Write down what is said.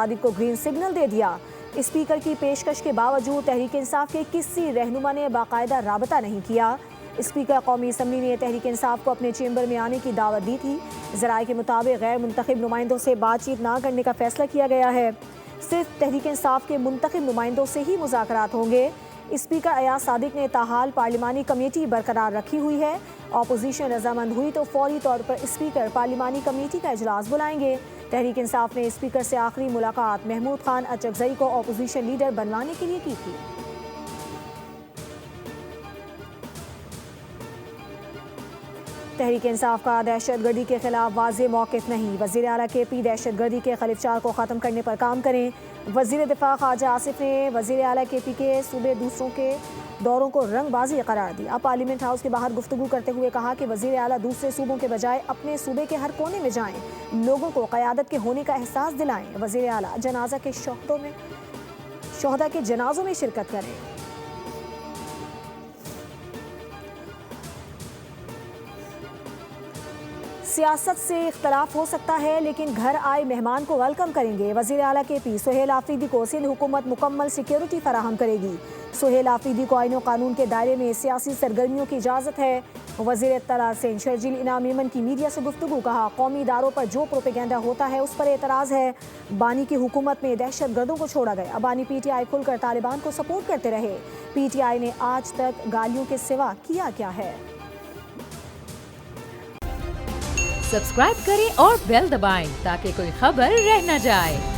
صادق کو green signal دے دیا۔ Speaker کی پیشکش کے باوجود تحریک انصاف کے کسی رہنما نے باقاعدہ رابطہ نہیں کیا۔ اسپیکر قومی اسمبلی نے تحریک انصاف کو اپنے چیمبر میں آنے کی دعوت دی تھی۔ ذرائع کے مطابق غیر منتخب نمائندوں سے بات چیت نہ کرنے کا فیصلہ کیا گیا ہے۔ صرف تحریک انصاف کے منتخب نمائندوں سے ہی مذاکرات ہوں گے۔ اسپیکر ایاز صادق نے تاحال پارلیمانی کمیٹی برقرار رکھی ہوئی ہے۔ اپوزیشن رضامند ہوئی تو فوری طور پر اسپیکر پارلیمانی کمیٹی کا اجلاس بلائیں گے۔ تحریک انصاف نے اسپیکر سے آخری ملاقات محمود خان اچکزئی کو اپوزیشن لیڈر بنوانے کے لیے کی تھی۔ تحریک انصاف کا دہشت گردی کے خلاف واضح موقف نہیں۔ وزیر اعلیٰ کے پی دہشت گردی کے خلفشار کو ختم کرنے پر کام کریں۔ وزیر دفاع خواجہ آصف نے وزیر اعلیٰ کے پی کے صوبے دوسروں کے دوروں کو رنگ بازی قرار دیا۔ پارلیمنٹ ہاؤس کے باہر گفتگو کرتے ہوئے کہا کہ وزیر اعلیٰ دوسرے صوبوں کے بجائے اپنے صوبے کے ہر کونے میں جائیں، لوگوں کو قیادت کے ہونے کا احساس دلائیں۔ وزیر اعلیٰ شہداء کے جنازوں میں شرکت کریں۔ سیاست سے اختلاف ہو سکتا ہے لیکن گھر آئے مہمان کو ویلکم کریں گے۔ وزیر اعلیٰ کے پی سہیل آفریدی کو سندھ حکومت مکمل سیکیورٹی فراہم کرے گی۔ سہیل آفریدی کو آئین و قانون کے دائرے میں سیاسی سرگرمیوں کی اجازت ہے۔ وزیر اطلاع سندھ شرجیل انعام ایمن کی میڈیا سے گفتگو، کہا قومی اداروں پر جو پروپیگنڈا ہوتا ہے اس پر اعتراض ہے۔ بانی کی حکومت میں دہشت گردوں کو چھوڑا گیا۔ بانی پی ٹی آئی کھل کر طالبان کو سپورٹ کرتے رہے۔ پی ٹی آئی نے آج تک گالیوں کے سوا کیا ہے؟ سبسکرائب کریں اور بیل دبائیں تاکہ کوئی خبر رہ نہ جائے۔